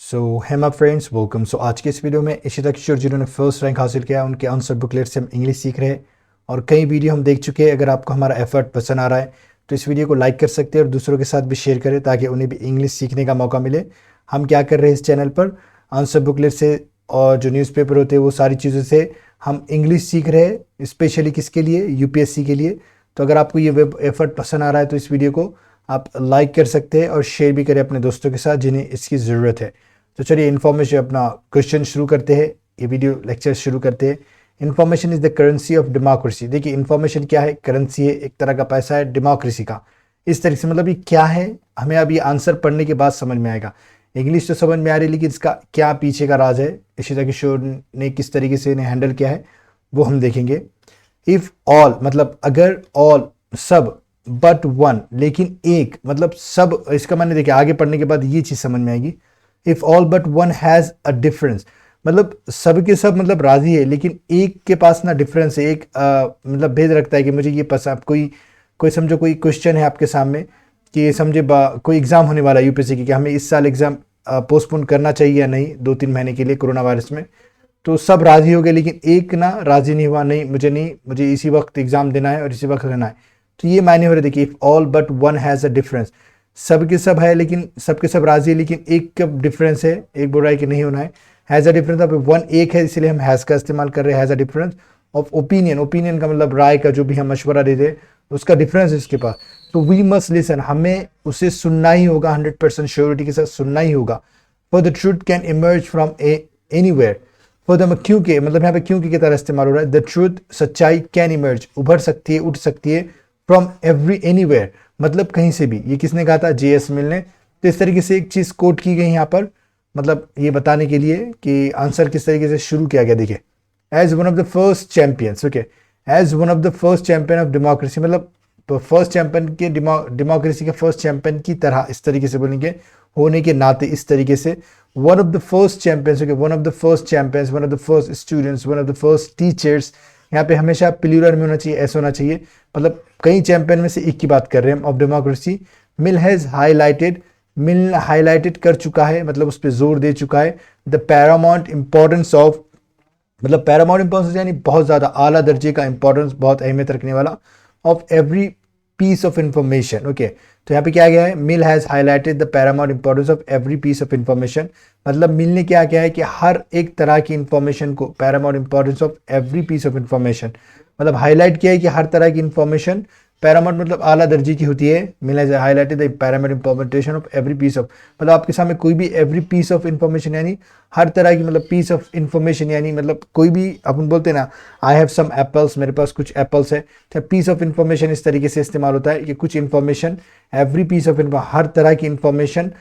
सो Hema friends welcome. सो आज के इस वीडियो में इशिता किशोर जिन्होंने फर्स्ट रैंक हासिल किया उनके आंसर बुकलेट से हम इंग्लिश सीख रहे हैं और कई वीडियो हम देख चुके हैं। अगर आपको हमारा एफर्ट पसंद आ रहा है तो इस वीडियो को लाइक कर सकते हैं और दूसरों के साथ भी शेयर करें ताकि उन्हें भी इंग्लिश सीखने का मौका मिले। हम क्या कर रहे हैं इस चैनल पर आंसर बुकलेट से और जो न्यूज़पेपर होते हैं वो सारी चीज़ों से हम इंग्लिश सीख रहे हैं, स्पेशली किसके लिए, यूपीएससी के लिए। तो अगर आपको ये वेब एफर्ट पसंद आ रहा है तो इस वीडियो को आप लाइक कर सकते हैं और शेयर भी करें अपने दोस्तों के साथ जिन्हें इसकी ज़रूरत है। तो चलिए इन्फॉर्मेशन अपना क्वेश्चन शुरू करते हैं, ये वीडियो लेक्चर शुरू करते हैं। Information is the currency of democracy. देखिए इन्फॉर्मेशन क्या है, करेंसी है, एक तरह का पैसा है डेमोक्रेसी का। इस तरह से मतलब ये क्या है हमें अब ये आंसर पढ़ने के बाद समझ में आएगा। इंग्लिश तो समझ में आ रही है लेकिन इसका क्या पीछे का राज है, इशिता किशोर ने किस तरीके से इन्हें हैंडल किया है वो हम देखेंगे। इफ़ ऑल मतलब अगर, ऑल सब, बट वन लेकिन एक, मतलब सब, इसका माने देखिए आगे पढ़ने के बाद ये चीज़ समझ में आएगी। If all but one has a difference, मतलब सब के सब मतलब राजी है लेकिन एक के पास ना डिफरेंस है, एक मतलब भेद रखता है कि मुझे ये पसंद। कोई कोई समझो कोई क्वेश्चन है आपके सामने कि समझे कोई एग्ज़ाम होने वाला है यूपीएससी की कि हमें इस साल एग्ज़ाम पोस्टपोन करना चाहिए या नहीं 2-3 महीने के लिए कोरोना वायरस में। तो सब राज़ी हो गए लेकिन एक ना राज़ी नहीं हुआ, नहीं मुझे इसी वक्त एग्ज़ाम देना है और इसी वक्त रहना है। तो ये मायने हो रहे देखिए, if all but one has a difference, सब के सब है लेकिन सबके सब राजी है लेकिन एक का डिफरेंस है, एक बोल रहा है कि नहीं होना है। हैज़ अ डिफरेंस, अब वन एक है इसलिए हम हैज़ का इस्तेमाल कर रहे हैं। Has a difference of opinion, opinion का मतलब राय का, जो भी हम मशवरा देते हैं उसका डिफरेंस है इसके पास। तो वी मस्ट लिसन, हमें उसे सुनना ही होगा, 100% श्योरिटी के साथ सुनना ही होगा। For the truth can emerge from anywhere, for the, क्योंकि मतलब यहाँ पे क्योंकि की तरह इस्तेमाल हो रहा है। द ट्रूथ, सच्चाई, कैन इमर्ज उभर सकती है, उठ सकती है, फ्रॉम एवरी एनीवेयर मतलब कहीं से भी। ये किसने कहा था, जे एस मिल ने। तो इस तरीके से एक चीज़ कोट की गई यहाँ पर, मतलब ये बताने के लिए कि आंसर किस तरीके से शुरू किया गया। देखिए, as one of the first champions, okay, as one of the first champion of democracy, मतलब फर्स्ट चैंपियन के डेमोक्रेसी के फर्स्ट चैंपियन की तरह, इस तरीके से बोलेंगे, होने के नाते इस तरीके से। One of the first champions, okay, one of the first champions, one of the first students, one of the first teachers. यहाँ पे हमेशा प्लूरल में होना चाहिए, ऐसा होना चाहिए, मतलब कई चैंपियन में से एक की बात कर रहे हैं हम, of democracy. Mill has highlighted, mill highlighted कर चुका है, मतलब उस पर जोर दे चुका है। द पैरामाउंट इंपॉर्टेंस ऑफ, मतलब पैरामाउंट इंपॉर्टेंस यानी बहुत ज़्यादा आला दर्जे का इंपॉर्टेंस, बहुत अहमियत रखने वाला, of every piece of information. Okay, तो यहाँ पे क्या गया है, Mill has highlighted the paramount importance of every piece of information, मतलब मिल ने क्या किया है कि हर एक तरह की इंफॉर्मेशन को, paramount importance of every piece of information, मतलब हाईलाइट किया है कि हर तरह की इंफॉर्मेशन, पैरामाउंट मतलब आला दर्जे की होती है। Mill has highlighted the paramount information of every piece of, मतलब आपके सामने कोई भी एवरी पीस ऑफ इंफॉर्मेशन यानी हर तरह की, मतलब पीस ऑफ इंफॉर्मेशन यानी मतलब कोई भी, अपन बोलते हैं ना, आई हैव सम एप्पल्स, मेरे पास कुछ एप्पल्स है, तो पीस ऑफ इंफॉर्मेशन इस तरीके से इस्तेमाल होता है कि कुछ इंफॉर्मेशन, एवरी पीस ऑफ, हर तरह की इंफॉर्मेशन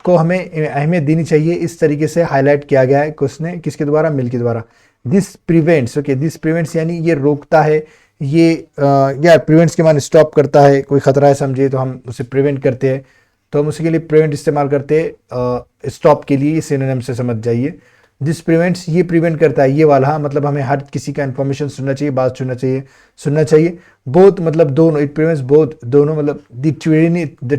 को हमें अहमियत देनी चाहिए, इस तरीके से हाईलाइट किया गया है किसने, किसके द्वारा, मिल के द्वारा। This prevents, okay, this prevents यानी ये रोकता है, ये यार प्रिवेंट्स के माने स्टॉप करता है, कोई खतरा है समझिए तो हम उसे प्रिवेंट करते हैं, तो हम उसके लिए प्रिवेंट इस्तेमाल करते हैं, स्टॉप के लिए, सिनोनिम से समझ जाइए। दिस प्रिवेंट्स, ये प्रिवेंट करता है, ये वाला, मतलब हमें हर किसी का इन्फॉर्मेशन सुनना चाहिए, बात सुनना चाहिए। बोथ मतलब दोनों, इट प्रिवेंट्स बोथ, दोनों, मतलब the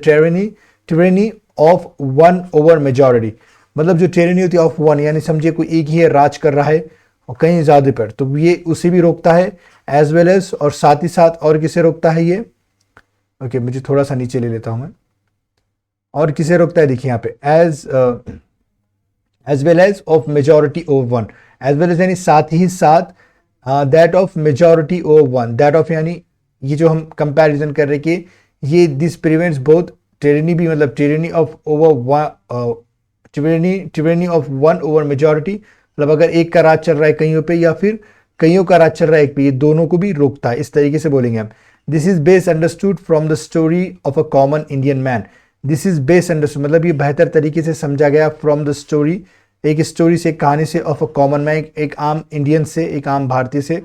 tyranny of one over majority, मतलब जो tyranny होती है ऑफ वन, यानी समझिए कोई एक ही है राज कर रहा है और कहीं ज़्यादा पर, तो ये उसे भी रोकता है, एज वेल एज, और साथ ही साथ और किसे रोकता है ये, ओके, मुझे थोड़ा सा नीचे ले लेता हूं मैं, और किसे रोकता है, देखिए यहाँ पे, as well as of majority over one, as well as यानी साथ ही साथ, that of majority over one, that of यानी ये जो हम कंपैरिजन कर रहे कि ये, दिस प्रिवेंट्स बोथ tyranny भी, मतलब tyranny of over one, tyranny of one over majority, मतलब अगर एक का राज चल रहा है कईयों पे या फिर कईयों का राज चल रहा है एक पे, ये दोनों को भी रोकता है, इस तरीके से बोलेंगे हम। This is best understood from the story of a common Indian man, this is best understood मतलब ये बेहतर तरीके से समझा गया, फ्रॉम द स्टोरी, एक स्टोरी से, एक कहानी से, ऑफ अ कॉमन मैन, एक आम इंडियन से, एक आम भारतीय से,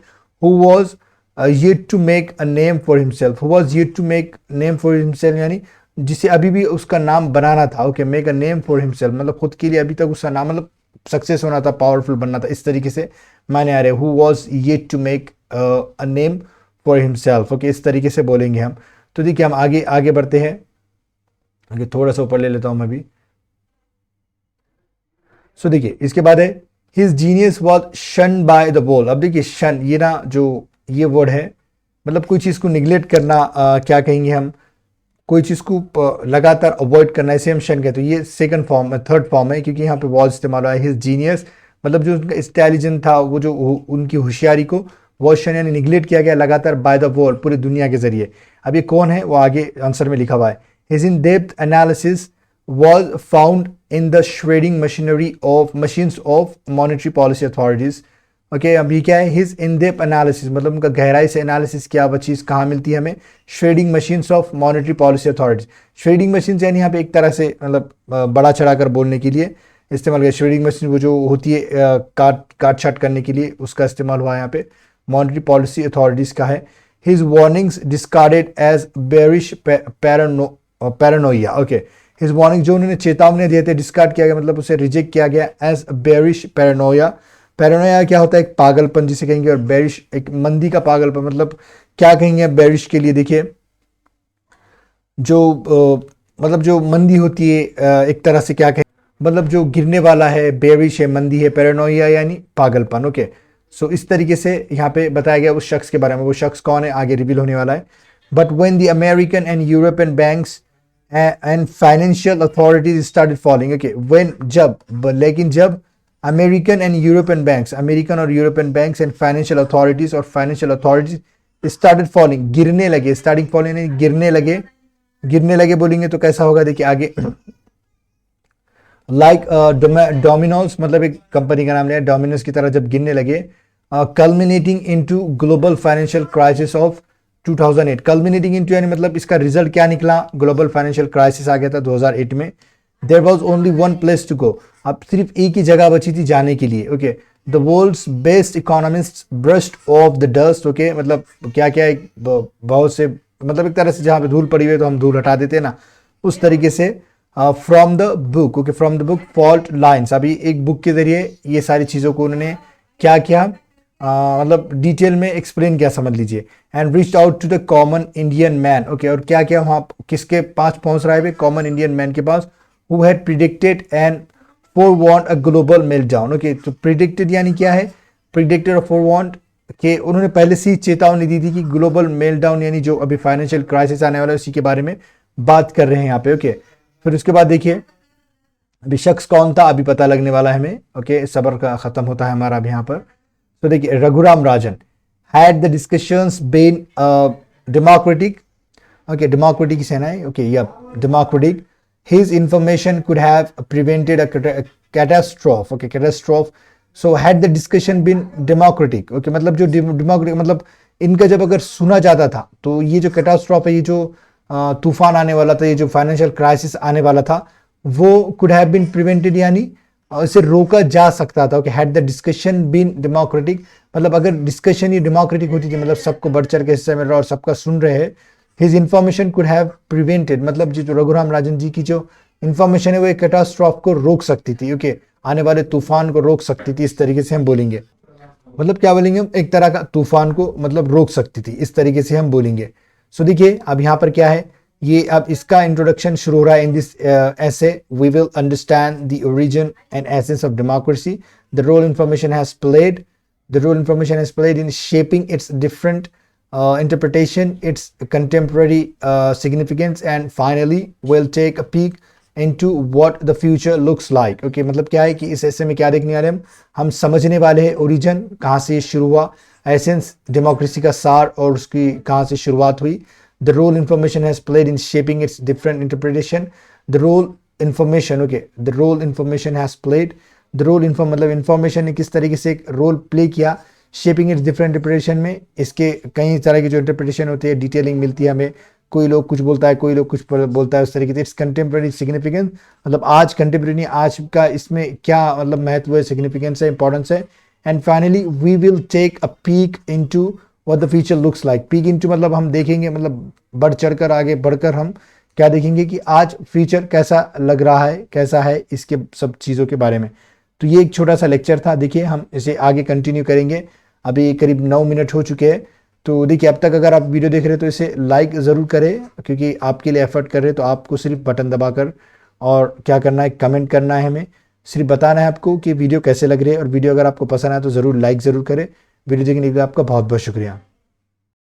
who was yet to make a name for himself, who was yet to make name for himself यानी जिसे अभी भी उसका नाम बनाना था, okay, make a name for himself मतलब खुद के लिए अभी तक उसका नाम, मतलब सक्सेस होना था, पावरफुल बनना था, इस तरीके से माने आ रहे, who was yet to make a name for himself, okay, इस तरीके से बोलेंगे हम। तो देखिए हम आगे आगे बढ़ते हैं, ओके, थोड़ा सा ऊपर ले लेता हूं मैं भी। सो देखिए इसके बाद है हिज जीनियस वॉज शन बाय द वर्ल्ड। अब देखिए शन, ये ना जो ये वर्ड है, मतलब कोई चीज़ को निगलेक्ट करना, क्या कहेंगे हम, कोई चीज़ को लगातार अवॉइड करना, इसे हम शन कहते हैं। ये सेकंड फॉर्म, थर्ड फॉर्म है, क्योंकि यहाँ पे वॉज इस्तेमाल हुआ है। हिज जीनियस मतलब जो उनका इंटेलिजेंट था, वो जो उनकी होशियारी को वॉज शन यानी निगलेक्ट किया गया लगातार बाय द वर्ल्ड, पूरी दुनिया के जरिए। अब ये कौन है वो आगे आंसर में लिखा हुआ है। His in depth analysis was found in the shredding machines of monetary policy authorities। Okay, अब ये क्या है, हिज इन डेप्थ एनालिसिस मतलब उनका गहराई से एनालिसिस किया वो चीज़ कहाँ मिलती है हमें, shredding machines of monetary policy authorities. Shredding machines यानी यहाँ पे एक तरह से मतलब बड़ा चढ़ाकर बोलने के लिए इस्तेमाल किया। श्रेडिंग मशीन वो जो होती है काट छाट करने के लिए, उसका इस्तेमाल हुआ है यहाँ पे, मॉनेटरी पॉलिसी अथॉरिटीज़ का है। His warnings discarded as bearish paranoia. Okay, his warning जो उन्होंने चेतावनी दिए थे डिस्कार्ड किया गया, मतलब उसे रिजेक्ट किया गया एज बेरिश पैरानोया। पैरानोया क्या होता है, एक पागलपन जिसे कहेंगे, और बेरिश एक मंदी का पागलपन। मतलब क्या कहेंगे बेरिश के लिए, देखिए जो मतलब जो मंदी होती है, एक तरह से क्या कहें, मतलब जो गिरने वाला है, बेरिश है, मंदी है, पैरानोया यानी पागलपन। ओके, सो इस तरीके से यहाँ पे बताया गया उस शख्स के बारे में। वो शख्स कौन है आगे रिवील होने वाला है। But when the American and European banks and financial authorities started falling. Okay, when जब, लेकिन जब American and European banks, American और European banks and financial authorities और फाइनेंशियल अथॉरिटीज स्टार्टेड फॉलिंग, गिरने लगे, स्टार्टिंग फॉलिंग यानी गिरने लगे बोलेंगे तो कैसा होगा, देखिए आगे। लाइक डोमिनोज, मतलब एक कंपनी का नाम लिया, डोमिनोज की तरह जब गिरने लगे। Culminating into global financial crisis of 2008। Culminating into यानी मतलब इसका रिजल्ट क्या निकला, ग्लोबल फाइनेंशियल क्राइसिस आ गया था 2008 में। There was only one place to go, अब सिर्फ एक ही जगह बची थी जाने के लिए। Okay, the world's best economist brushed off the dust. Okay, मतलब क्या क्या एक बहुत से, मतलब एक तरह से जहाँ पे धूल पड़ी हुई है तो हम धूल हटा देते हैं ना, उस तरीके से। From the book, okay, from the book fault lines. अभी एक बुक के जरिए ये सारी चीज़ों को उन्होंने क्या किया, मतलब डिटेल में एक्सप्लेन किया, समझ लीजिए। And reach out to the common Indian man. Okay, और क्या क्या वहाँ किसके पास पहुँच रहा है, कॉमन इंडियन मैन के पास, who had predicted and forewarned a global meltdown. Okay, तो प्रिडिक्टेड यानी क्या है, प्रिडिक्टेड और फोरवार्न्ड के उन्होंने पहले से ही चेतावनी दी थी कि ग्लोबल मेल्टडाउन यानी जो अभी फाइनेंशियल क्राइसिस आने वाला है उसी के बारे में बात कर रहे हैं यहाँ पे। ओके, फिर उसके बाद देखिए अभी शख्स कौन था अभी पता लगने वाला है हमें। ओके, सब्र का खत्म होता है हमारा अब यहाँ पर। तो देखिए Raghuram Rajan had the discussions been democratic. Okay, democratic सेना है। Okay, yup, democratic. His information could have prevented a catastrophe. Okay, catastrophe. So had the discussion been democratic. Okay, मतलब जो डेमोक्रेटिक मतलब इनका जब अगर सुना जाता था तो ये जो कैटास्ट्रोफ है, ये जो तूफान आने वाला था, ये जो फाइनेंशियल क्राइसिस आने वाला था, वो कुड हैव बीन प्रिवेंटेड यानी इसे रोका जा सकता था। Okay, had the discussion been democratic मतलब अगर डिस्कशन ही डेमोक्रेटिक होती थी, मतलब सबको बढ़ चढ़ के हिस्सा मिल रहा और सबका सुन रहे हैं, his information could have prevented मतलब जो रघुराम राजन जी की जो इंफॉर्मेशन है वो एक कैटास्ट्रॉफ को रोक सकती थी। ओके, आने वाले तूफान को रोक सकती थी, इस तरीके से हम बोलेंगे। मतलब क्या बोलेंगे हम, एक तरह का तूफान को मतलब रोक सकती थी, इस तरीके से हम बोलेंगे। सो देखिए अब यहाँ पर क्या है, ये अब इसका इंट्रोडक्शन शुरू हो रहा है। In this essay we will understand the origin and essence of democracy, the role information has played in shaping its different interpretation, its contemporary significance, and finally we'll take a peek into what the future looks like। okay, मतलब क्या है कि इस ऐसे में क्या देखने वाले हम समझने वाले हैं ओरिजिन कहाँ से शुरू हुआ, एसेंस डेमोक्रेसी का सार और उसकी कहाँ से शुरुआत हुई, the role information has played in shaping its different interpretation, the role information, okay, the role information has played, the role मतलब इंफॉर्मेशन ने किस तरीके से एक रोल प्ले किया शेपिंग इट्स डिफरेंट इंटरप्रिटेशन में। इसके कई तरह की जो इंटरप्रिटेशन होती है, डिटेलिंग मिलती है हमें, कोई लोग कुछ बोलता है, कोई लोग कुछ बोलता है, उस तरीके से। इट्स कंटेम्प्रेरी सिग्निफिकेंस मतलब आज कंटेम्प्रेरी आज का इसमें क्या मतलब महत्व है, सिग्निफिकेंस है, इंपॉर्टेंस है। And finally we will take a peek into what the future looks like. Peek into मतलब हम देखेंगे, मतलब बढ़ चढ़कर आगे बढ़कर हम क्या देखेंगे कि आज फ्यूचर कैसा लग रहा है, कैसा है, इसके सब चीज़ों के बारे में। तो ये एक छोटा सा लेक्चर था। देखिए हम इसे आगे कंटिन्यू करेंगे। अभी करीब 9 मिनट हो चुके हैं। तो देखिए अब तक अगर आप वीडियो देख रहे हैं तो इसे लाइक ज़रूर करें, क्योंकि आपके लिए एफर्ट कर रहे हैं। तो आपको सिर्फ बटन दबाकर और क्या करना है, कमेंट करना है हमें। सिर्फ बताना है आपको कि वीडियो कैसे लग रही है, और वीडियो अगर आपको पसंद आए तो ज़रूर लाइक ज़रूर करें। वीडियो देखने के लिए आपका बहुत बहुत शुक्रिया।